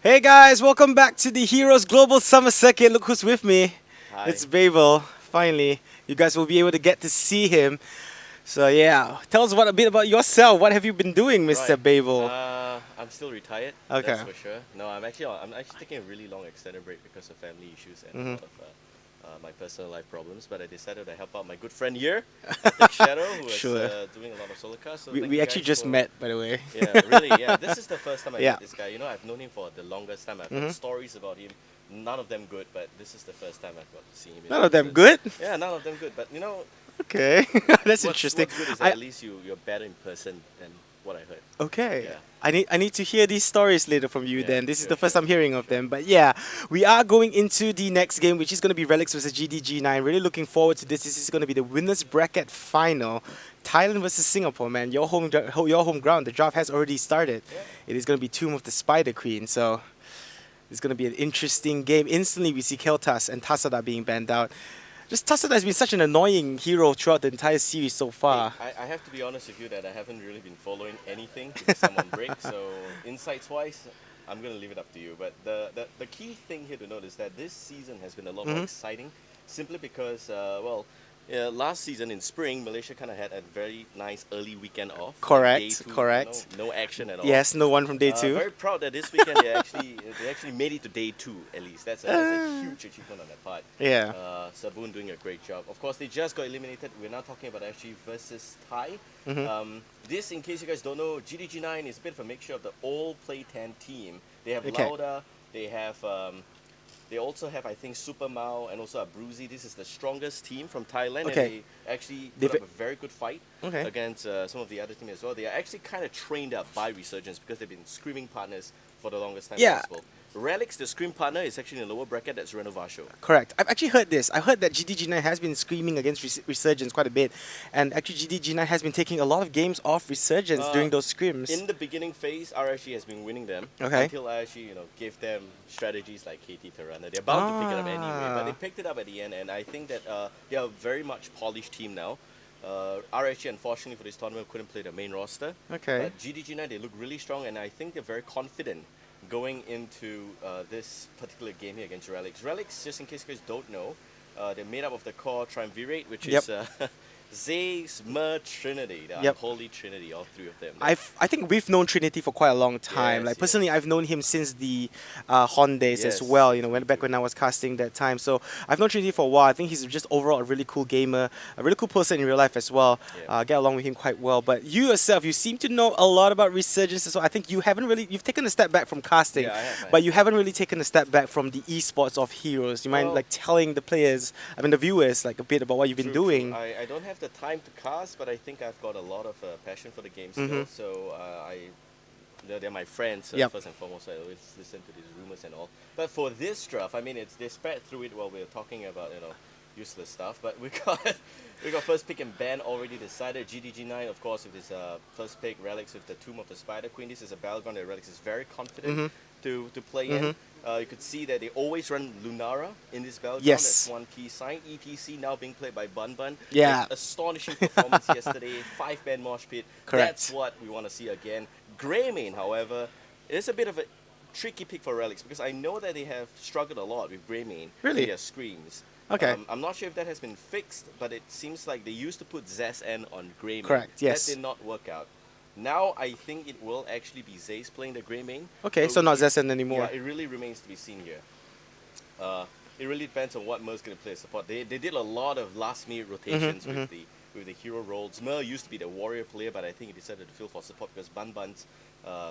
Hey guys, welcome back to the Heroes Global Summer Circuit. Look who's with me. Hi. It's Babel. Finally, you guys will be able to get to see him. So yeah, tell us a bit about yourself. What have you been doing, Mr. Right. Babel? I'm still retired. Okay. That's for sure. No, I'm actually taking a really long extended break because of family issues and a hmm lot of my personal life problems. But I decided to help out my good friend here, Tech Shadow, who is Sure. doing a lot of solo cars. So We, thank we you actually guys just for. met, by the way. Yeah, really. Yeah, this is the first time I Yeah. met this guy. I've known him for the longest time. I've hmm heard stories about him. None of them good, but this is the first time I've got to see him in None of them person. good. Yeah, none of them good. But Okay, that's interesting. what's good is that I at least you're better in person than what I heard. Okay. Yeah. I need to hear these stories later from you Yeah, then. This is sure, the first sure, I'm hearing of sure. them. But yeah, we are going into the next game, which is going to be Relics versus GDG9. Really looking forward to this. This is going to be the winners bracket final. Thailand versus Singapore, man. Your home ground. The draft has already started. Yeah. It is going to be Tomb of the Spider Queen. So it's going to be an interesting game. Instantly, we see Keltas and Tasada being banned out. Just Tasada has been such an annoying hero throughout the entire series so far. Hey, I have to be honest with you that I haven't really been following anything because I'm on break. So insights wise, I'm gonna leave it up to you. But the key thing here to note is that this season has been a lot more Mhm. exciting, simply because last season in spring Malaysia kind of had a very nice early weekend off. Like day Correct, two, correct. no action at all. Yes, no one from day two. Very proud that this weekend they actually made it to day two at least. That's a huge achievement on their part. Yeah. Saboon doing a great job. Of course, they just got eliminated. We're now talking about actually versus Thai. Mhm. This, in case you guys don't know, GDG9 is a bit of a mixture of the old Play 10 team. They have Okay. Lauda, they have they also have, I think, Super Mao and also a Bruzy. This is the strongest team from Thailand, Okay. and they actually They've- put up a very good fight Okay. against some of the other teams as well. They are actually kind of trained up by Resurgence because they've been screaming partners for the longest time Yeah. possible. Relics, the scream partner, is actually in the lower bracket. That's Renovasho. Correct. I've actually heard this. I heard that GDG9 has been screaming against Resurgence quite a bit, and actually GDG9 has been taking a lot of games off Resurgence Uh, during those scrims. In the beginning phase, RSG has been winning them Okay. until I actually, gave them strategies like KT Tirana. They're bound to pick it up anyway, but they Ah. picked it up at the end, and I think that they are a very much polished team now. RSG, unfortunately for this tournament, couldn't play the main roster. Okay. But GDG9, they look really strong, and I think they're very confident going into this particular game here against Relics. Relics, just in case you guys don't know, they're made up of the core Triumvirate, which Yep. is Zay's Mer Trinity, the Yep. unholy trinity, all three of them. I think we've known Trinity for quite a long time. Yes, Like yes. personally, I've known him since the Hon days as Yes, well. yes, When me back too. when I was casting that time. So I've known Trinity for a while. I think he's just overall a really cool gamer, a really cool person in real life as well. Yeah. Get along with him quite well. But you yourself, you seem to know a lot about Resurgence as well. I think you've taken a step back from casting, Yeah, I have. but you haven't really taken a step back from the esports of Heroes. You mind Well- like telling the players, the viewers, like a bit about what you've been True, true. doing? I don't have the time to cast, but I think I've got a lot of passion for the game still. Mhm. So they're my friends Yep. first and foremost. I always listen to these rumors and all. But for this draft, I mean, they spread through it while we were talking about useless stuff. But we got first pick and ban already decided. GDG9, of course, with his first pick, Relics with the Tomb of the Spider Queen. This is a battleground that Relics is very confident Mhm. to play in. You could see that they always run Lunara in this battleground. Yes. That's one key sign. ETC now being played by Bun Bun. Yeah. Like, astonishing performance yesterday. 5-man mosh pit. Correct. That's what we want to see again. Greymane, however, is a bit of a tricky pick for Relics because I know that they have struggled a lot with Greymane. Really? In their screams. Okay. I'm not sure if that has been fixed, but it seems like they used to put Zs on Greymane. Correct, yes. That did not work out. Now I think it will actually be Zays playing the Greymane. Okay, so not Zessen anymore. Yeah, it really remains to be seen here. It really depends on what Mer's going to play as support. They did a lot of last minute rotations with the hero roles. Mer used to be the warrior player, but I think he decided to fill for support because Bun Bun's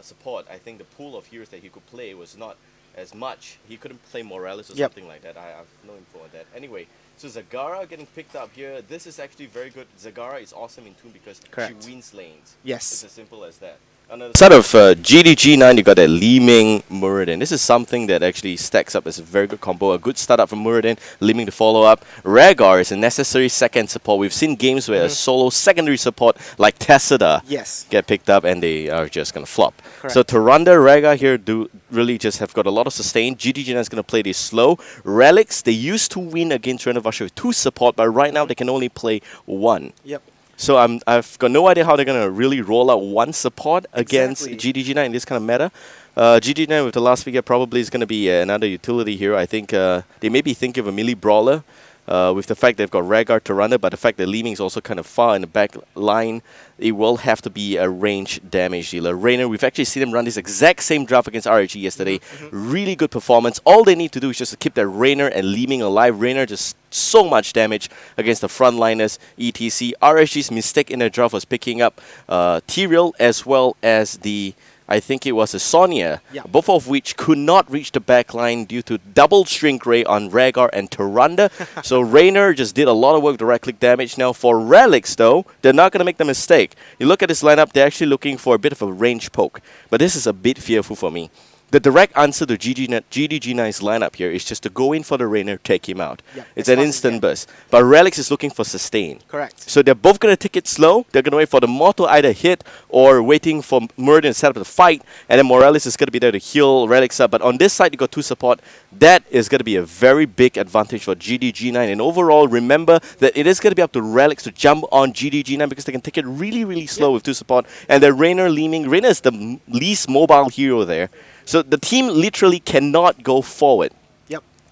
support, I think the pool of heroes that he could play was not as much. He couldn't play Morales or Yep. something like that. I've no info on that. Anyway, so Zagara getting picked up here. This is actually very good. Zagara is awesome in Toon because Correct. she wins lanes. Yes. It's as simple as that. On the side of GDG9, you got that Li Ming Muradin. This is something that actually stacks up as a very good combo. A good startup from Muradin, Li Ming to follow up. Rhaegar is a necessary second support. We've seen games where a solo secondary support like Tessida Yes. get picked up and they are just going to flop. Correct. So Tyrande, Rhaegar here do really just have got a lot of sustain. GDG9 is going to play this slow. Relics, they used to win against Renovasho with 2 support, but right now they can only play 1. Yep. So I've got no idea how they're gonna really roll out one support against GDG9 in this kind of meta. GDG9 with the last figure probably is gonna be another utility hero. I think they may be thinking of a melee brawler. With the fact they've got Rhaegar to run it, but the fact that Li Ming is also kind of far in the back line, it will have to be a range damage dealer. Raynor, we've actually seen him run this exact same draft against RHG yesterday. Really good performance. All they need to do is just to keep that Raynor and Li Ming alive. Raynor just so much damage against the frontliners, etc. RHG's mistake in the draft was picking up Tyrael as well as the I think it was a Sonya, both of which could not reach the backline due to double shrink ray on Rhaegar and Tyrande. So Raynor just did a lot of work with the right-click damage. Now for Relics, though, they're not going to make the mistake. You look at this lineup, they're actually looking for a bit of a range poke. But this is a bit fearful for me. The direct answer to GDG9's lineup here is just to go in for the Raynor, take him out. It's an instant burst. But Relics is looking for sustain. Correct. So they're both going to take it slow. They're going to wait for the Mortal either hit or waiting for Muradin to set up the fight. And then Morales is going to be there to heal Relics up. But on this side, you got 2 support. That is going to be a very big advantage for GDG9. And overall, remember that it is going to be up to Relics to jump on GDG9 because they can take it really, really slow with 2 support. And the Raynor Leeming. Raynor is the least mobile hero there. So the team literally cannot go forward.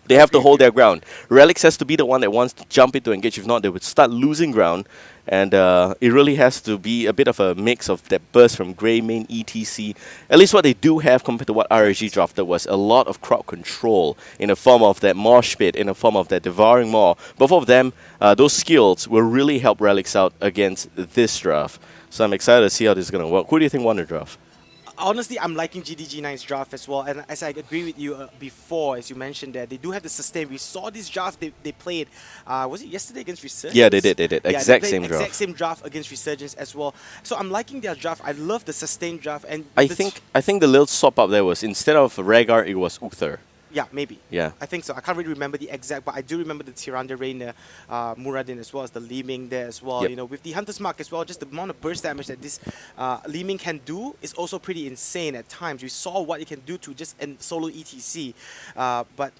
They have to hold their ground. Relics has to be the one that wants to jump into engage. If not, they would start losing ground. And it really has to be a bit of a mix of that burst from Greymane, etc. At least what they do have compared to what RSG drafted was a lot of crowd control in the form of that Mosh Pit, in the form of that Devouring Maw. Both of them, those skills will really help Relics out against this draft. So I'm excited to see how this is going to work. Who do you think won the draft? Honestly, I'm liking GDG9's draft as well, and as I agree with you before, as you mentioned that they do have the sustain. We saw this draft they played, was it yesterday against Resurgence? Yeah, they did. Yeah, exact same draft against Resurgence as well. So I'm liking their draft. I love the sustain draft, and I think the little swap up there was instead of Rhaegar, it was Uther. Yeah, maybe. Yeah. I think so. I can't really remember the exact, but I do remember the Tyrande Raynor, Muradin as well as the Li Ming there as well. You know, with the Hunter's Mark as well, just the amount of burst damage that this Li Ming can do is also pretty insane at times. We saw what it can do to just solo ETC, but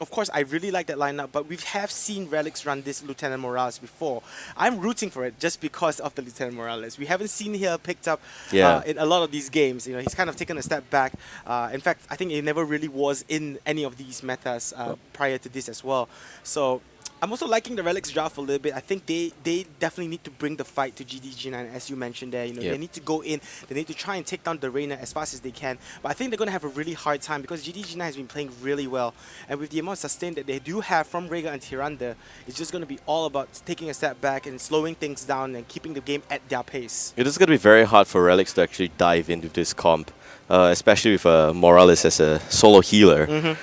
of course, I really like that lineup, but we have seen Relics run this Lieutenant Morales before. I'm rooting for it just because of the Lieutenant Morales. We haven't seen him picked up in a lot of these games. You know, he's kind of taken a step back. In fact, I think he never really was in any of these metas prior to this as well. So I'm also liking the Relics draft a little bit. I think they definitely need to bring the fight to GDG9, as you mentioned there. You know, they need to go in. They need to try and take down the Raynor as fast as they can. But I think they're going to have a really hard time because GDG9 has been playing really well. And with the amount of sustain that they do have from Rhaegar and Tyrande, it's just going to be all about taking a step back and slowing things down and keeping the game at their pace. It is going to be very hard for Relics to actually dive into this comp, especially with Morales as a solo healer.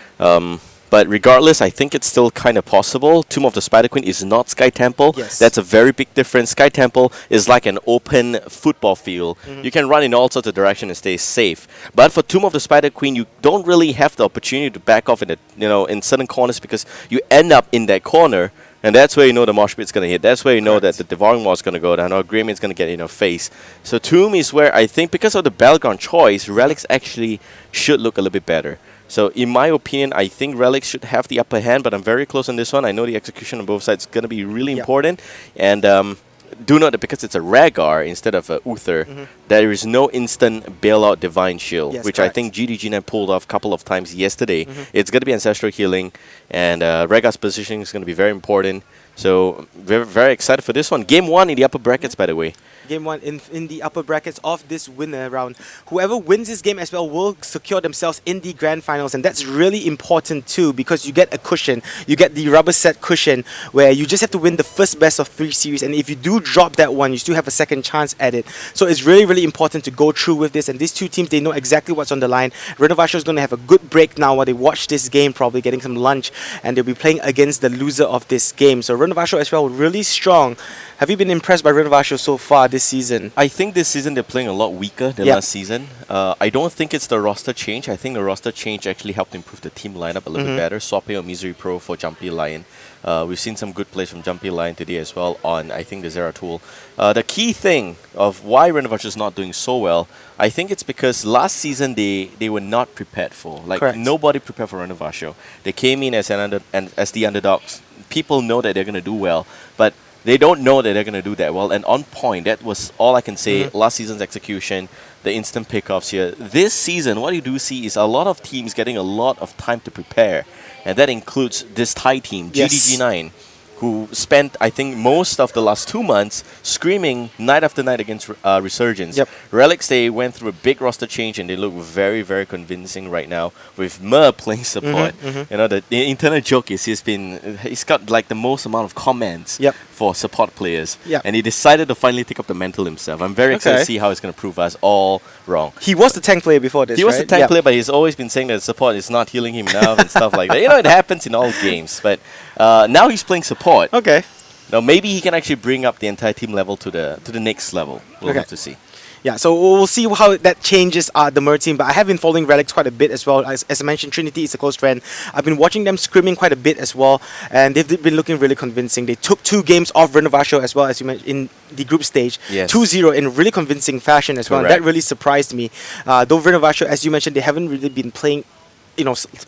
But regardless, I think it's still kind of possible. Tomb of the Spider Queen is not Sky Temple. That's a very big difference. Sky Temple is like an open football field. You can run in all sorts of directions and stay safe. But for Tomb of the Spider Queen, you don't really have the opportunity to back off in certain corners because you end up in that corner. And that's where you know the Mosh Pit's going to hit. That's where you know that the Devouring Maw is going to go down or Greymane's going to get in your face. So Tomb is where I think because of the battleground choice, Relics actually should look a little bit better. So in my opinion, I think Relics should have the upper hand, but I'm very close on this one. I know the execution on both sides is going to be really important. And do note that because it's a Rhaegar instead of a Uther, there is no instant bailout Divine Shield, which I think GDG9 pulled off a couple of times yesterday. It's going to be Ancestral Healing, and Rhaegar's positioning is going to be very important. So we're very excited for this one. Game 1 in the upper brackets, by the way. Game 1 in the upper brackets of this winner round. Whoever wins this game as well will secure themselves in the grand finals, and that's really important too because you get a cushion. You get the rubber set cushion where you just have to win the first best of 3 series, and if you do drop that one, you still have a second chance at it. So it's really, really important to go through with this, and these two teams, they know exactly what's on the line. Renovation is going to have a good break now while they watch this game, probably getting some lunch, and they'll be playing against the loser of this game. So Renovation as well, really strong. Have you been impressed by Renovation so far this season? I think this season they're playing a lot weaker than last season. I don't think it's the roster change. I think the roster change actually helped improve the team lineup a little bit better. Swapping out Misery Pro for Jumpy Lion. We've seen some good plays from Jumpy Lion today as well on, I think, the Zera tool. The key thing of why Renovation is not doing so well, I think it's because last season they were not prepared for. Like, nobody prepared for Renovation. They came in as the underdogs. People know that they're going to do well, but They don't know that they're going to do that well. And on point, that was all I can say. Last season's execution, the instant pickoffs here. This season, what you do see is a lot of teams getting a lot of time to prepare. And that includes this Thai team, GDG9. Who spent, I think, most of the last 2 months screaming night after night against Resurgence. Relics, they went through a big roster change and they look very, very convincing right now with Mer playing support. You know, the internal joke is he's got like the most amount of comments for support players. And he decided to finally take up the mantle himself. I'm very excited to see how it's going to prove us all wrong. He was the tank player before this, He was the tank player, but he's always been saying that support is not healing him enough and stuff like that. You know, it happens in all games. But now he's playing support. Okay. Now maybe he can actually bring up the entire team level to the next level. We'll have to see. Yeah, so we'll see how that changes the Mer team. But I have been following Relics quite a bit as well. As I mentioned, Trinity is a close friend. I've been watching them scrimming quite a bit as well, and they've been looking really convincing. They took 2 games off Renovasho as well, as you mentioned, in the group stage. 2-0 in really convincing fashion as well. And that really surprised me. Though Renovasho, as you mentioned, they haven't really been playing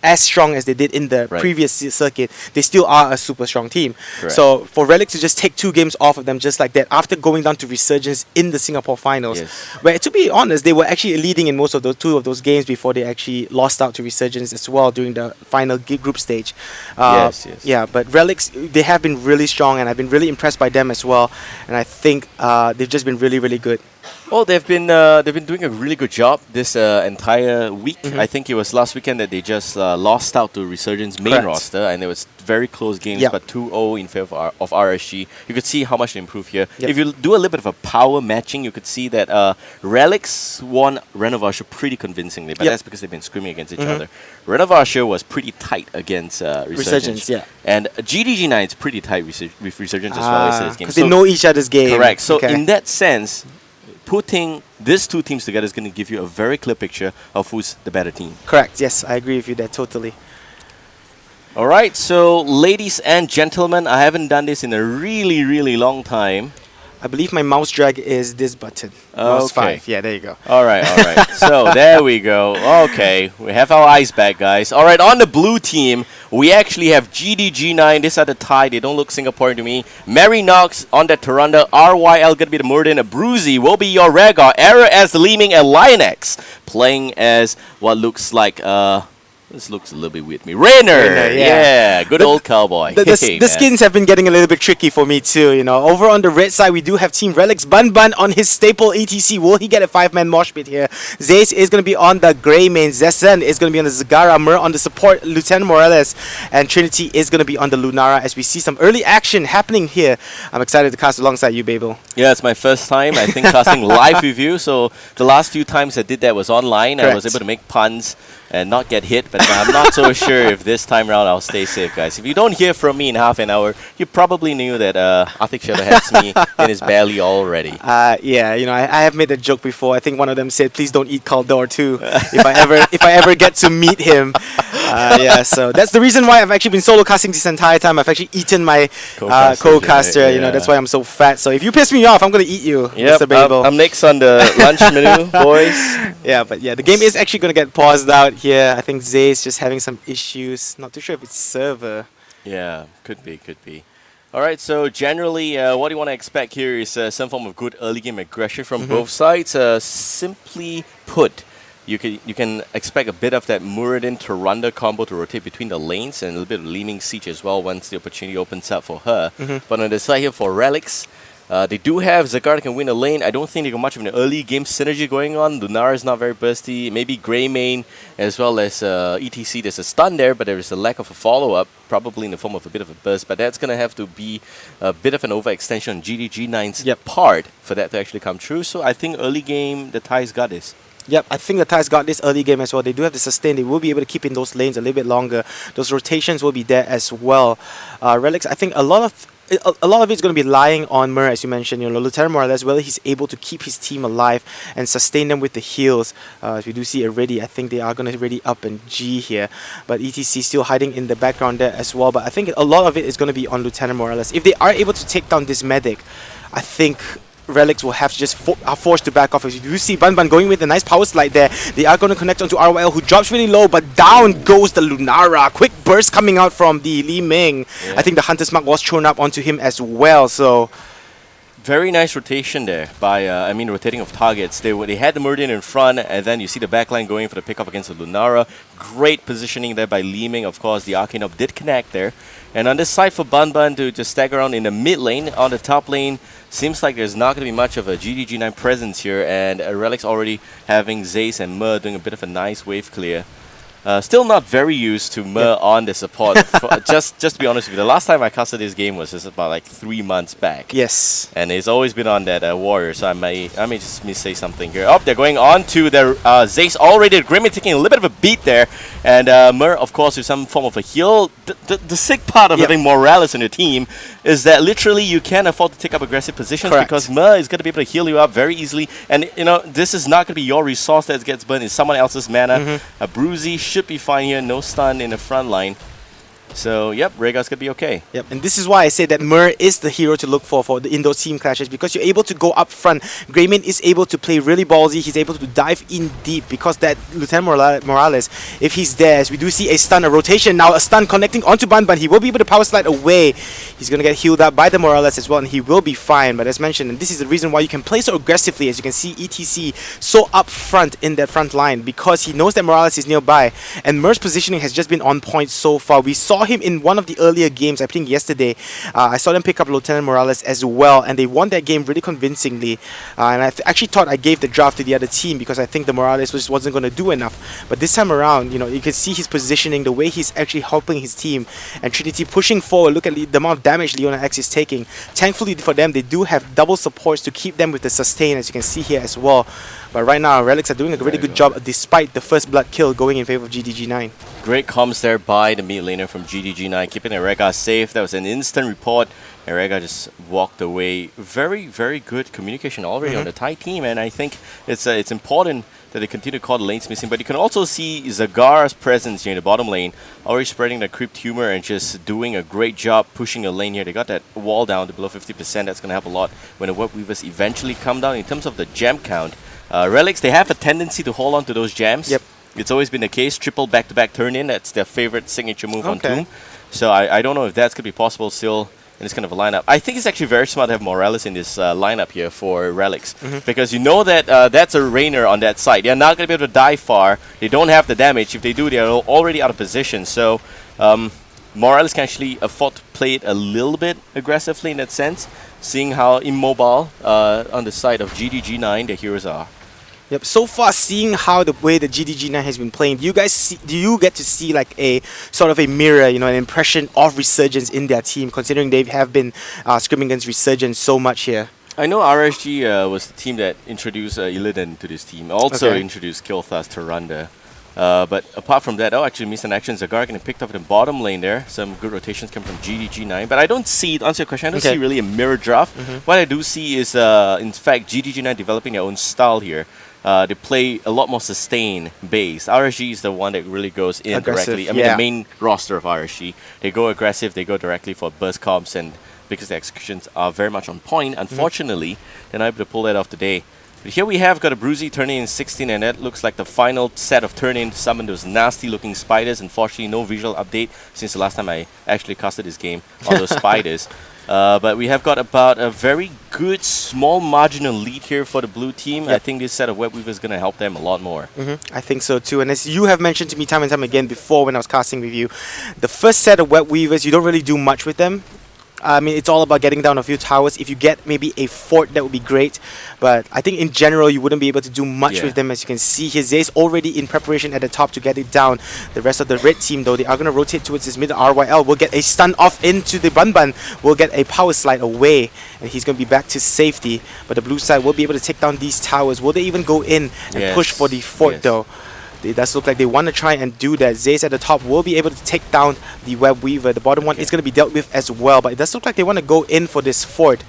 as strong as they did in the previous circuit. They still are a super strong team. So for Relics to just take 2 games off of them just like that after going down to Resurgence in the Singapore finals, where to be honest, they were actually leading in most of those 2 of those games before they actually lost out to Resurgence as well during the final group stage. Yeah, but Relics, they have been really strong and I've been really impressed by them as well. And I think they've just been really, really good. Well, they've been doing a really good job this entire week. I think it was last weekend that they just lost out to Resurgence main roster, and it was very close games, but 2-0 in favor of RSG. You could see how much they improved here. If you do a little bit of a power matching, you could see that Relics won Renovasho pretty convincingly, but that's because they've been screaming against each other. Renovasho was pretty tight against Resurgence. And GDG9 is pretty tight with Resurgence as well. Because they know each other's game. Correct. So in that sense, putting these 2 teams together is going to give you a very clear picture of who's the better team. Correct. Yes, I agree with you there totally. All right. So, ladies and gentlemen, I haven't done this in a really, really long time. I believe my mouse drag is this button. Mouse 5. Yeah, there you go. All right, all right. So there we go. Okay, we have our eyes back, guys. All right, on the blue team, we actually have GDG9. These are the Thai. They don't look Singaporean to me. Mary Knox on the Turanda. RYL going to be the Murden. A Bruzy will be your Rhaegar. Error as the Leeming. And Lionex playing as what looks like... This looks a little bit weird to me. Rainer, yeah, good old cowboy. The skins have been getting a little bit tricky for me too, you know. Over on the red side, we do have Team Relics. Bun Bun on his staple ETC. Will he get a 5-man mosh pit here? Zace is going to be on the grey main. Zessen is going to be on the Zagara. Mer on the support. Lieutenant Morales. And Trinity is going to be on the Lunara as we see some early action happening here. I'm excited to cast alongside you, Babel. Yeah, it's my first time, I think, casting live with you. So the last few times I did that was online. I was able to make puns and not get hit, but I'm not so sure if this time around I'll stay safe, guys. If you don't hear from me in half an hour, you probably knew that Atik Shadow has me in his belly already. Yeah, you know, I have made a joke before. I think one of them said, "Please don't eat Kaldor too." if I ever get to meet him, yeah. So that's the reason why I've actually been solo casting this entire time. I've actually eaten my co-caster. You know, that's why I'm so fat. So if you piss me off, I'm gonna eat you, Mr. Babel. I'm next on the lunch menu, boys. Yeah, but yeah, the game is actually gonna get paused out here. I think Zay's just having some issues. Not too sure if it's server. Yeah, could be. All right, so generally, what you want to expect here is some form of good early game aggression from both sides. Simply put, you can expect a bit of that Muradin Turanda combo to rotate between the lanes and a little bit of Leeming Siege as well once the opportunity opens up for her. But on the side here for Relics, they do have Zagar that can win a lane. I don't think they got much of an early game synergy going on. Lunara is not very bursty. Maybe Grey main as well as ETC. There's a stun there, but there is a lack of a follow-up, probably in the form of a bit of a burst. But that's going to have to be a bit of an overextension on GDG9's part for that to actually come true. So I think early game, the Thais got this. Yep, I think the Thais got this early game as well. They do have the sustain. They will be able to keep in those lanes a little bit longer. Those rotations will be there as well. Relics, I think a lot of it's going to be lying on Mer, as you mentioned. You know, Lieutenant Morales, whether he's able to keep his team alive and sustain them with the heals. As we do see already, I think they are going to really up in G here. But ETC still hiding in the background there as well. But I think a lot of it is going to be on Lieutenant Morales. If they are able to take down this medic, I think Relics will have to just are forced to back off. As you see Bun going with a nice power slide there. They are going to connect onto RYL, who drops really low, but down goes the Lunara. Quick burst coming out from the Li Ming. I think the Hunter's Mark was thrown up onto him as well, so... Very nice rotation there by, rotating of targets. They had the Meridian in front, and then you see the backline going for the pickup against the Lunara. Great positioning there by Li Ming. Of course, the Arcane Orb did connect there. And on this side for Bun to just stagger around in the mid lane. On the top lane, seems like there's not going to be much of a GDG9 presence here, and Relics already having Zace and Mer doing a bit of a nice wave clear. Still not very used to Mer on the support. just to be honest with you, the last time I casted this game was just about like 3 months back. Yes. And it's always been on that Warrior, so I may just say something here. Oh, they're going on to their Zace already. Grimmy taking a little bit of a beat there. And Mer, of course, with some form of a heal. The sick part of having Morales in your team is that literally you can't afford to take up aggressive positions because Mer is going to be able to heal you up very easily. And, this is not going to be your resource that gets burned. It's someone else's mana. A Bruzy should be fine here. No stun in the front line. So, yep, Rhaegar's going to be okay. Yep, and this is why I say that Mer is the hero to look for in those team clashes, because you're able to go up front. Greymane is able to play really ballsy. He's able to dive in deep because that Lieutenant Morales, if he's there, as we do see a stun, a rotation now, a stun connecting onto Bun. He will be able to power slide away. He's going to get healed up by the Morales as well, and he will be fine. But as mentioned, and this is the reason why you can play so aggressively, as you can see ETC so up front in that front line, because he knows that Morales is nearby. And Mer's positioning has just been on point so far. We saw him in one of the earlier games, I think yesterday. I saw them pick up Lieutenant Morales as well, and they won that game really convincingly. And I actually thought I gave the draft to the other team because I think the Morales just wasn't going to do enough. But this time around, you can see his positioning, the way he's actually helping his team, and Trinity pushing forward. Look at the amount of damage Leona X is taking. Thankfully for them, they do have double supports to keep them with the sustain, as you can see here as well. But right now, Relics are doing a really good job despite the first blood kill going in favor of GDG9. Great comms there by the mid laner from GDG9, keeping Rhaegar safe. That was an instant report, and Rhaegar just walked away. Very, very good communication already on the Thai team, and I think it's important that they continue to call the lanes missing. But you can also see Zagar's presence here in the bottom lane, already spreading the Crypt Humor and just doing a great job pushing a lane here. They got that wall down to below 50%. That's going to help a lot when the Web Weavers eventually come down. In terms of the gem count, Relics, they have a tendency to hold on to those gems. Yep. It's always been the case. Triple back-to-back turn-in. That's their favorite signature move on Tomb. So I don't know if that's going to be possible still in this kind of a lineup. I think it's actually very smart to have Morales in this lineup here for Relics. Because you know that that's a Rainer on that side. They're not going to be able to die far. They don't have the damage. If they do, they're already out of position. So Morales can actually afford to play it a little bit aggressively in that sense, seeing how immobile on the side of GDG9 the heroes are. Yep. So far, seeing how the way the GDG9 has been playing, do you get to see like a sort of a mirror, an impression of Resurgence in their team, considering they have been scrimming against Resurgence so much here? I know RSG was the team that introduced Illidan to this team. Also introduced Kilthas to Runda. But apart from that, actually missed an action. Zagar getting picked up in the bottom lane there. Some good rotations come from GDG9. But I don't see, to answer your question, I don't see really a mirror draft. What I do see is, in fact, GDG9 developing their own style here. They play a lot more sustain based. RSG is the one that really goes in directly. I mean, the main roster of RSG. They go aggressive, they go directly for burst comps, and because the executions are very much on point, unfortunately, they're not able to pull that off today. But here we have got a Bruzy turning in 16, and that looks like the final set of turn-in to summon those nasty looking spiders. Unfortunately, no visual update since the last time I actually casted this game on those spiders. But we have got about a very good small marginal lead here for the blue team. I think this set of Web Weavers is going to help them a lot more. I think so too. And as you have mentioned to me time and time again before when I was casting with you, the first set of Web Weavers, you don't really do much with them. I mean, it's all about getting down a few towers. If you get maybe a fort, that would be great. But I think in general, you wouldn't be able to do much with them. As you can see, his is already in preparation at the top to get it down. The rest of the red team, though, they are going to rotate towards his mid. RYL will get a stun off into the Bun. Will get a power slide away, and he's going to be back to safety. But the blue side will be able to take down these towers. Will they even go in and push for the fort, though? It does look like they want to try and do that. Zace at the top will be able to take down the Web Weaver. The bottom one is going to be dealt with as well, but it does look like they want to go in for this fort.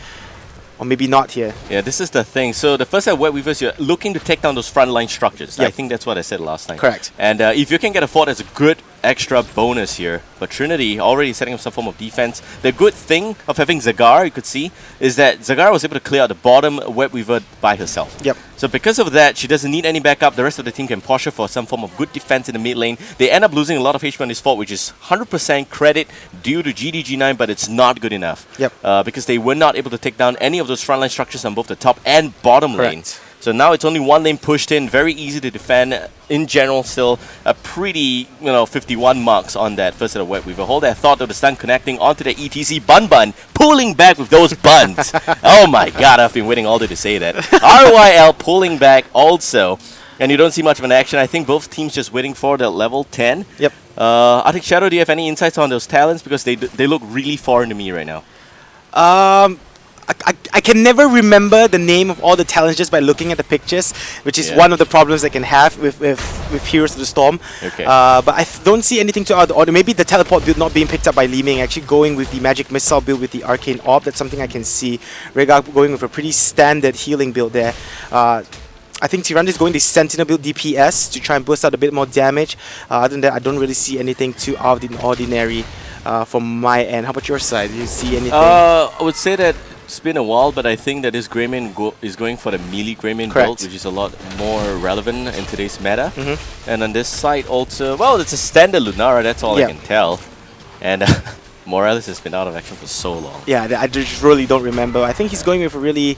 Or maybe not here. Yeah, this is the thing. So the first set of Web Weavers, you're looking to take down those frontline structures. I think that's what I said last time. Correct. And if you can get a fort, that's a good extra bonus here. But Trinity already setting up some form of defense. The good thing of having Zagar, you could see, is that Zagar was able to clear out the bottom Web Weaver by herself. Yep. So because of that, she doesn't need any backup. The rest of the team can push her for some form of good defense in the mid lane. They end up losing a lot of HP on this fort, which is 100% credit due to GDG9, but it's not good enough. Yep. Because they were not able to take down any of those frontline structures on both the top and bottom lane. Correct. So now it's only one lane pushed in, very easy to defend. In general, still a pretty, 51 marks on that first set of Web Weaver. Hold that thought of the stun connecting onto the ETC. Bun pulling back with those buns. Oh my god, I've been waiting all day to say that. RYL pulling back also. And you don't see much of an action. I think both teams just waiting for the level 10. Yep. Arctic Shadow, do you have any insights on those talents? Because they look really foreign to me right now. I can never remember the name of all the talents just by looking at the pictures, which is one of the problems I can have with Heroes of the Storm. Okay. But I don't see anything to out of the order. Maybe the teleport build not being picked up by Li Ming, actually going with the Magic Missile build with the Arcane Orb. That's something I can see. Rhaegar going with a pretty standard healing build there. I think Tyrande is going the Sentinel build DPS to try and boost out a bit more damage. Other than that, I don't really see anything too out of the ordinary from my end. How about your side? Do you see anything? I would say that it's been a while, but I think that this Greymane is going for the melee Greymane build, which is a lot more relevant in today's meta. And on this side also, well, it's a standard Lunara, that's all I can tell. And Morales has been out of action for so long. Yeah, I just really don't remember. I think he's going with a really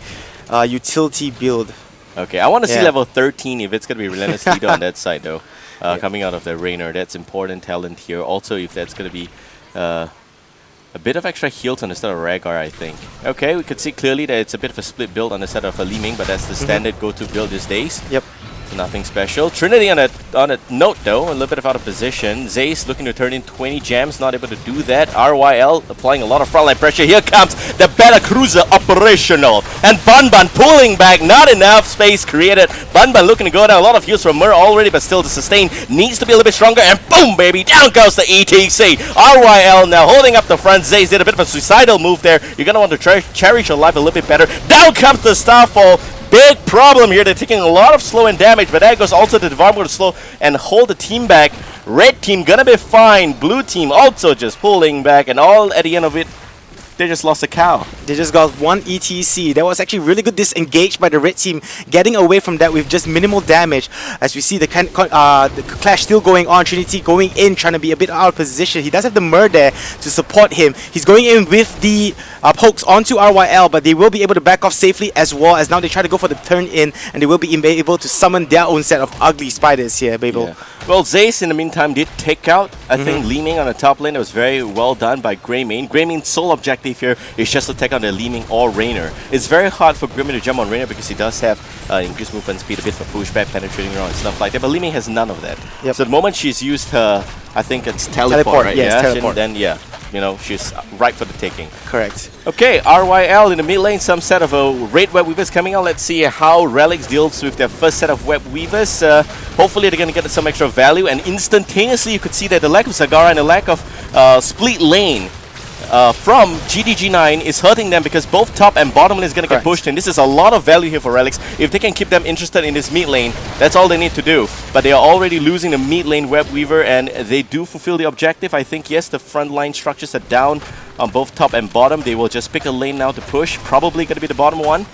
utility build. Okay, I want to see level 13 if it's going to be Relentless Leader on that side though. Coming out of the Rainer, that's important talent here. Also, if that's going to be a bit of extra heals on the side of Rhaegar, I think. Okay, we could see clearly that it's a bit of a split build on the side of Li Ming, but that's the standard go-to build these days. Yep. So nothing special. Trinity on a note though, a little bit out of position. Zayce looking to turn in 20 gems, not able to do that. RYL applying a lot of frontline pressure. Here comes the Bella Cruiser operational. And Bun pulling back, not enough space created. Bun looking to go down. A lot of heals from Mer already, but still the sustain needs to be a little bit stronger. And boom, baby, down goes the ETC. RYL now holding up the front. Zayce did a bit of a suicidal move there. You're going to want to cherish your life a little bit better. Down comes the Starfall. Big problem here. They're taking a lot of slow and damage, but that goes also to Devarm to slow and hold the team back. Red team gonna be fine. Blue team also just pulling back, and all at the end of it, they just lost a cow. They just got one ETC. That was actually really good disengaged by the red team, getting away from that with just minimal damage. As we see the clash still going on. Trinity going in, trying to be a bit out of position. He does have the Mer there to support him. He's going in with the pokes onto RYL, but they will be able to back off safely as well, as now they try to go for the turn in, and they will be able to summon their own set of ugly spiders here, Babel. Yeah. Well, Zayce in the meantime did take out, I think, Li Ming on the top lane. It was very well done by Greymane. Greymane's sole objective here is just to take out the Li Ming or Rainer. It's very hard for Greymane to jump on Rainer because he does have increased movement speed, a bit of a pushback, penetrating around and stuff like that, but Li Ming has none of that. Yep. So the moment she's used her, I think it's teleport, right? Yes, yeah, teleport. Then she's ripe for the taking. Correct. Okay, RYL in the mid lane, some set of raid Web Weavers coming out. Let's see how Relics deals with their first set of Web Weavers. Hopefully they're going to get some extra value, and instantaneously you could see that the lack of Zagara and the lack of split lane from GDG9 is hurting them, because both top and bottom lane is going to get pushed in. This is a lot of value here for Relics. If they can keep them interested in this mid lane, that's all they need to do. But they are already losing the mid lane Web Weaver, and they do fulfill the objective. I think, yes, the front line structures are down on both top and bottom. They will just pick a lane now to push. Probably going to be the bottom one.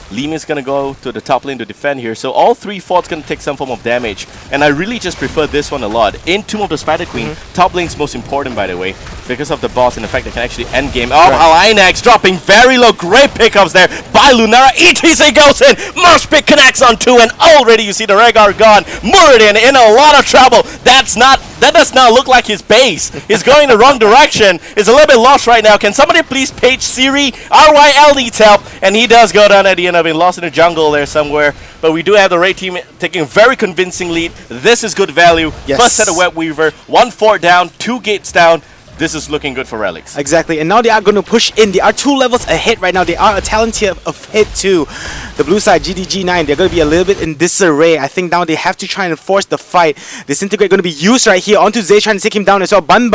Li Ming is going to go to the top lane to defend here. So all three forts going to take some form of damage. And I really just prefer this one a lot. In Tomb of the Spider Queen, top lane's most important, by the way, because of the boss and the fact they can actually end game. Oh, Inax dropping very low. Great pickups there by Lunara. ETC goes in. Mosh pick connects on 2, and already you see the Rhaegar gone. Muradin in a lot of trouble. That does not look like his base. He's going the wrong direction. He's a little bit lost right now. Can somebody please page Siri? RYL needs help, and he does go down at the end of it. Lost in the jungle there somewhere. But we do have the raid team taking a very convincing lead. This is good value. Yes. First set of Web Weaver, 1 fort down, 2 gates down. This is looking good for Relics. Exactly, and now they are going to push in. They are 2 levels ahead right now. They are a talent tier ahead too. The blue side, GDG9, they're going to be a little bit in disarray. I think now they have to try and force the fight. Disintegrate going to be used right here onto Zay, trying to take him down as well. Bun,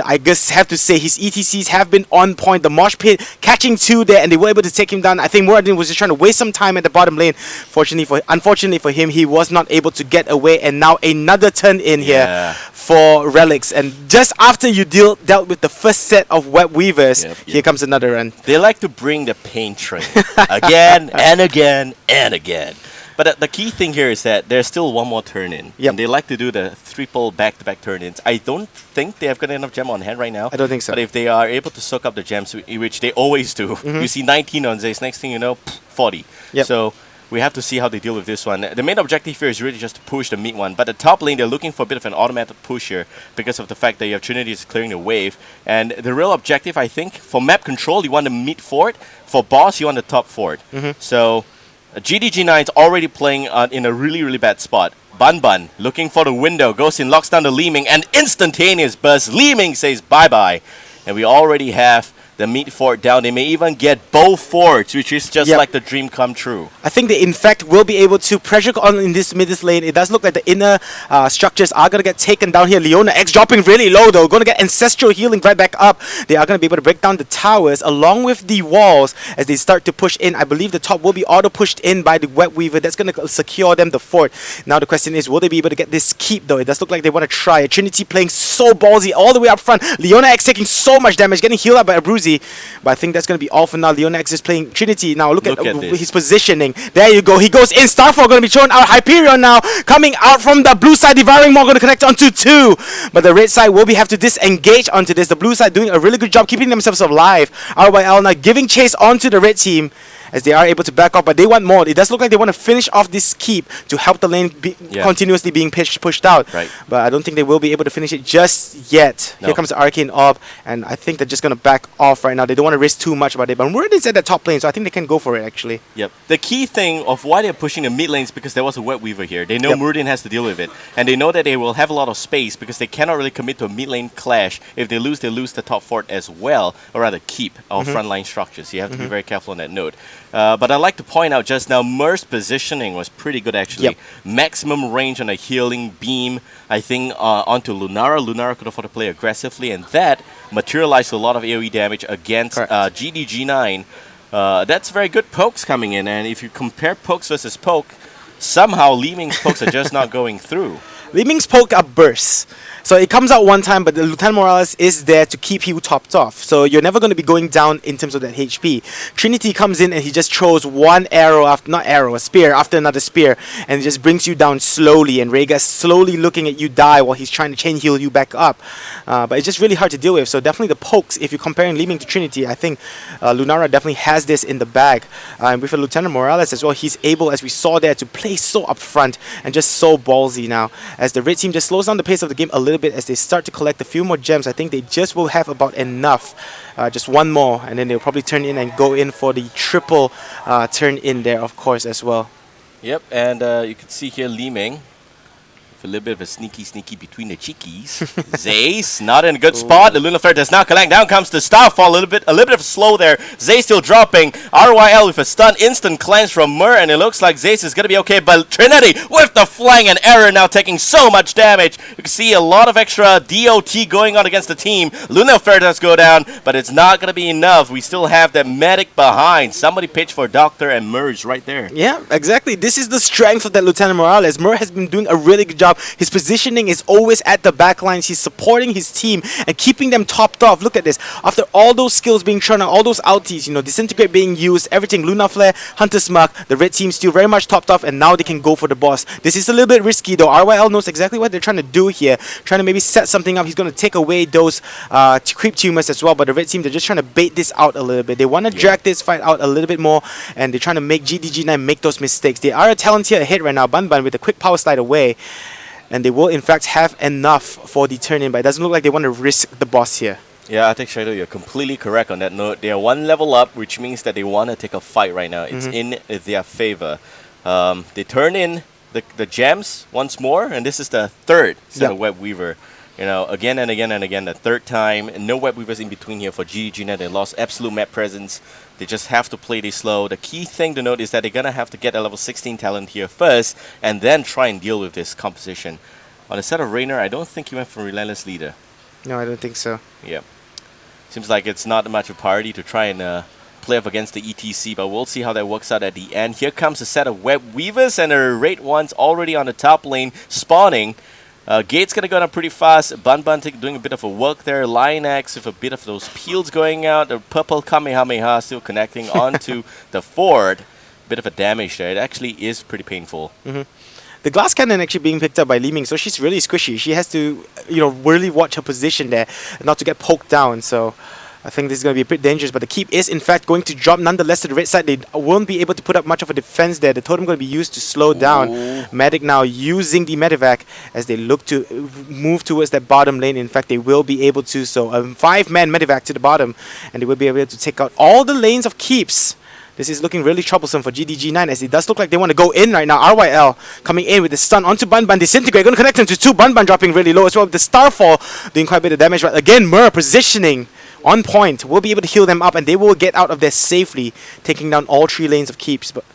I guess have to say his ETCs have been on point. The mosh pit catching 2 there, and they were able to take him down. I think Muradin was just trying to waste some time at the bottom lane. Unfortunately for him, he was not able to get away, and now another turn in here for Relics. And just after you dealt with the first set of Web Weavers, here comes another run. They like to bring the pain train again and again and again. But the key thing here is that there's still one more turn in. And they like to do the triple back-to-back turn-ins. I don't think they have got enough gem on hand right now. I don't think so. But if they are able to soak up the gems, which they always do, you see 19 on Zace, next thing you know, 40. So we have to see how they deal with this one. The main objective here is really just to push the mid one. But the top lane, they're looking for a bit of an automatic push here because of the fact that you have Trinity is clearing the wave. And the real objective, I think, for map control, you want the mid fort. For boss, you want the top fort. So GDG9 is already playing in a really, really bad spot. Bun looking for the window, goes in, locks down the Leeming, and instantaneous burst. Leeming says bye-bye. And we already have the mid fort down. They may even get both forts, which is just like the dream come true. I think they, in fact, will be able to pressure on in this mid lane. It does look like the inner structures are going to get taken down here. Leona X dropping really low, though. Going to get Ancestral Healing right back up. They are going to be able to break down the towers along with the walls as they start to push in. I believe the top will be auto-pushed in by the Web Weaver. That's going to secure them the fort. Now the question is, will they be able to get this keep, though? It does look like they want to try. Trinity playing so ballsy all the way up front. Leona X taking so much damage, getting healed up by Abruzzi. But I think that's going to be all for now. Leona X is playing Trinity. Now look at his positioning. There you go. He goes in. Starfall going to be thrown out. Hyperion now coming out from the blue side. Devouring Maw going to connect onto 2. But the red side will have to disengage onto this. The blue side doing a really good job keeping themselves alive. RYL now giving chase onto the red team as they are able to back off, but they want more. It does look like they want to finish off this keep to help the lane continuously being pushed out. But I don't think they will be able to finish it just yet. Here comes the Arcane Orb, and I think they're just going to back off right now. They don't want to risk too much about it, but Muradin is at the top lane, so I think they can go for it, actually. The key thing of why they're pushing the mid lane is because there was a Web Weaver here. They know Muradin has to deal with it, and they know that they will have a lot of space because they cannot really commit to a mid lane clash. If they lose the top fort as well, or rather keep our frontline structures. You have to be very careful on that note. But I'd like to point out just now, Mer's positioning was pretty good actually. Maximum range on a healing beam, I think, onto Lunara. Lunara could afford to play aggressively, and that materialized a lot of AoE damage against GDG9. That's very good pokes coming in, and if you compare pokes versus poke, somehow Leeming's pokes are just not going through. Leeming's poke are bursts. So it comes out one time, but the Lieutenant Morales is there to keep you topped off. So you're never going to be going down in terms of that HP. Trinity comes in and he just throws one arrow after, not arrow, a spear after another spear, and it just brings you down slowly. And Rhaegar's slowly looking at you die while he's trying to chain heal you back up. But it's just really hard to deal with. So definitely the pokes, if you're comparing Leeming to Trinity, I think Lunara definitely has this in the bag. And with Lieutenant Morales as well, he's able, as we saw there, to play so upfront and just so ballsy now. As the red team just slows down the pace of the game a little bit as they start to collect a few more gems. I think they just will have about enough. Just one more, and then they'll probably turn in and go in for the triple turn in there, of course, as well. And you can see here Leeming. A little bit of a sneaky between the cheekies. Zace not in a good spot. The Lunar Flare does not collect. Down comes the Starfall. A little bit of slow there. Zace still dropping. RYL with a stun. Instant cleanse from Mur, and it looks like Zace is gonna be okay. But Trinity with the flang and error now taking so much damage. You can see a lot of extra DOT going on against the team. Lunar Flare does go down, but it's not gonna be enough. We still have the medic behind. Somebody pitch for Doctor, and Mur is right there. Yeah, exactly. This is the strength of that Lieutenant Morales. Mur has been doing a really good job. His positioning is always at the back lines. He's supporting his team and keeping them topped off. Look at this. After all those skills being thrown out, all those ultis, you know, Disintegrate being used, everything, Lunar Flare, Hunter's Mark, the red team still very much topped off, and now they can go for the boss. This is a little bit risky though. RYL knows exactly what they're trying to do here. Trying to maybe set something up. He's going to take away those creep tumors as well, but the red team, they're just trying to bait this out a little bit. They want to drag this fight out a little bit more, and they're trying to make GDG9 make those mistakes. They are a talent here ahead right now. Bun with a quick power slide away. And they will, in fact, have enough for the turn-in, but it doesn't look like they want to risk the boss here. Yeah, I think, Shadow, you're completely correct on that note. They are one level up, which means that they want to take a fight right now. It's in their favor. They turn in the gems once more, and this is the third set of Web Weaver. You know, again and again and again, the third time. No Web Weavers in between here for GGNet. They lost absolute map presence. They just have to play this slow. The key thing to note is that they're going to have to get a level 16 talent here first, and then try and deal with this composition. On the set of Raynor, I don't think he went for Relentless Leader. No, I don't think so. Yeah. Seems like it's not much of a priority to try and play up against the ETC, but we'll see how that works out at the end. Here comes a set of Web Weavers, and the Raid ones already on the top lane spawning. Gate's gonna go down pretty fast. Bun doing a bit of a work there. Lion Axe with a bit of those peels going out. The purple Kamehameha still connecting onto the Ford. Bit of a damage there. It actually is pretty painful. The glass cannon actually being picked up by Li Ming, so she's really squishy. She has to, really watch her position there, not to get poked down. So I think this is going to be a bit dangerous, but the keep is in fact going to drop nonetheless to the red side. They won't be able to put up much of a defense there. The totem going to be used to slow down. Medic now using the medevac as they look to move towards that bottom lane. In fact, they will be able to. So a 5-man medevac to the bottom, and they will be able to take out all the lanes of keeps. This is looking really troublesome for GDG9 as it does look like they want to go in right now. RYL coming in with the stun onto Bun. Disintegrate. Going to connect him to 2. Bun dropping really low as well. The Starfall doing quite a bit of damage. But again, Mur positioning on point. Will be able to heal them up and they will get out of there safely, taking down all 3 lanes of keeps. But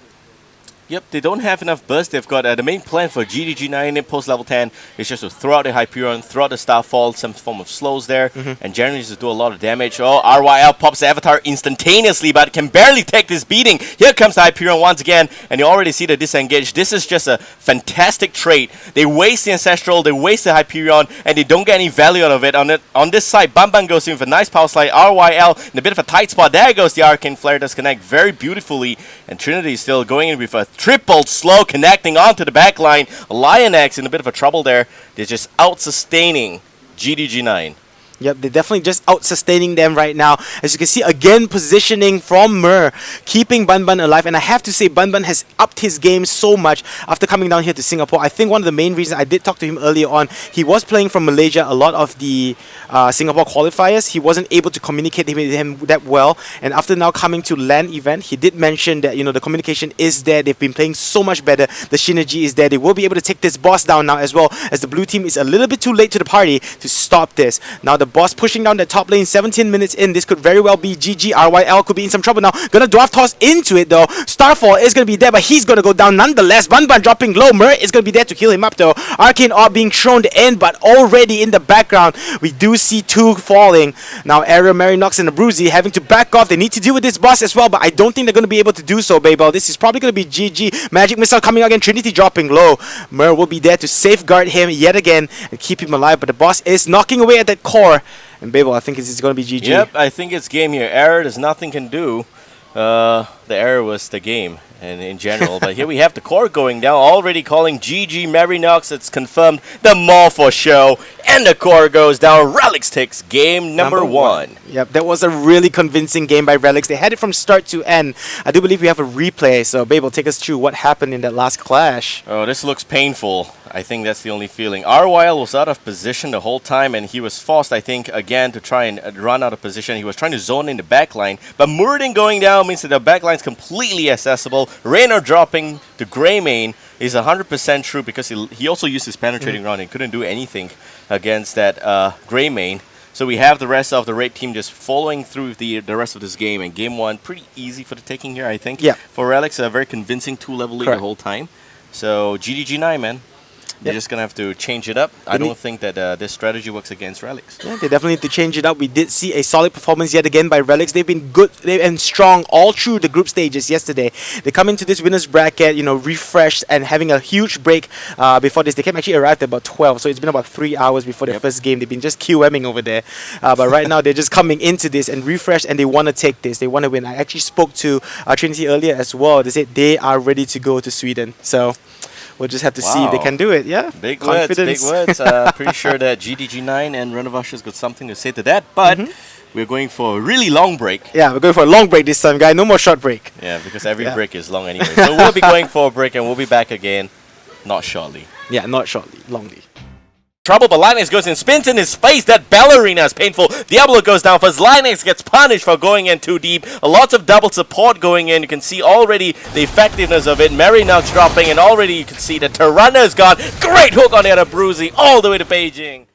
yep, they don't have enough burst. They've got the main plan for GDG9 in post level 10 is just to throw out the Hyperion, throw out the Starfall, some form of slows there, and generally just do a lot of damage. Oh, RYL pops the Avatar instantaneously, but can barely take this beating. Here comes the Hyperion once again, and you already see the disengage. This is just a fantastic trade. They waste the Ancestral, they waste the Hyperion, and they don't get any value out of it. On this side, Bun goes in with a nice power slide. RYL in a bit of a tight spot. There goes the Arcane Flare, does connect very beautifully, and Trinity is still going in with a triple slow connecting onto the back line. Lion X in a bit of a trouble there. They're just out-sustaining GDG9. Yep, they're definitely just out-sustaining them right now. As you can see, again, positioning from Mur, keeping Bun alive. And I have to say, Bun has upped his game so much after coming down here to Singapore. I think one of the main reasons, I did talk to him earlier on, he was playing from Malaysia a lot of the Singapore qualifiers. He wasn't able to communicate with him that well. And after now coming to LAN event, he did mention that, the communication is there. They've been playing so much better. The synergy is there. They will be able to take this boss down now as well, as the blue team is a little bit too late to the party to stop this. Now the boss pushing down the top lane, 17 minutes in. This could very well be GG. RYL could be in some trouble now. Gonna dwarf toss into it though. Starfall is gonna be there, but he's gonna go down nonetheless. Bun dropping low. Mur is gonna be there to heal him up though. Arcane Orb being thrown in, but already in the background, we do see 2 falling. Now Ariel, Marinox, and the Bruzy having to back off. They need to deal with this boss as well, but I don't think they're gonna be able to do so, Babel. This is probably gonna be GG. Magic Missile coming out again. Trinity dropping low. Mur will be there to safeguard him yet again and keep him alive, but the boss is knocking away at that core. And Babel, I think it's going to be GG. Yep, I think it's game here. Error, there's nothing can do. The error was the game and in general. But here we have the core going down, already calling GG Marinox. It's confirmed. The Maul for show. And the core goes down. Relics takes game number 1. Yep, that was a really convincing game by Relics. They had it from start to end. I do believe we have a replay. So Babel, take us through what happened in that last clash. Oh, this looks painful. I think that's the only feeling. RYL was out of position the whole time, and he was forced, I think, again to try and run out of position. He was trying to zone in the backline, but Muradin going down means that the backline is completely accessible. Raynor dropping to Greymane is 100% true because he also used his penetrating round and couldn't do anything against that Greymane. So we have the rest of the red team just following through the rest of this game, and game 1 pretty easy for the taking here, I think. Yeah. For Relics, a very convincing 2-level lead the whole time. So GDG9, man. They're just going to have to change it up. I don't think that this strategy works against Relics. Yeah, they definitely need to change it up. We did see a solid performance yet again by Relics. They've been good and strong all through the group stages yesterday. They come into this winner's bracket, refreshed and having a huge break before this. They came actually arrived at about 12, so it's been about 3 hours before their first game. They've been just QMing over there. But right now, they're just coming into this and refreshed, and they want to take this. They want to win. I actually spoke to Trinity earlier as well. They said they are ready to go to Sweden. So we'll just have to see if they can do it. Yeah, big words, big words. Pretty sure that GDG9 and Renovasha's got something to say to that, but we're going for a really long break. Yeah, we're going for a long break this time, guy. No more short break. Yeah, because every break is long anyway. So we'll be going for a break and we'll be back again, not shortly. Yeah, not shortly, longly. Trouble, but Linux goes and spins in his face. That ballerina is painful. Diablo goes down first. Linux gets punished for going in too deep. A lot of double support going in. You can see already the effectiveness of it. Marinox dropping, and already you can see the Tirana is gone. Great hook on the other Bruzy all the way to Beijing.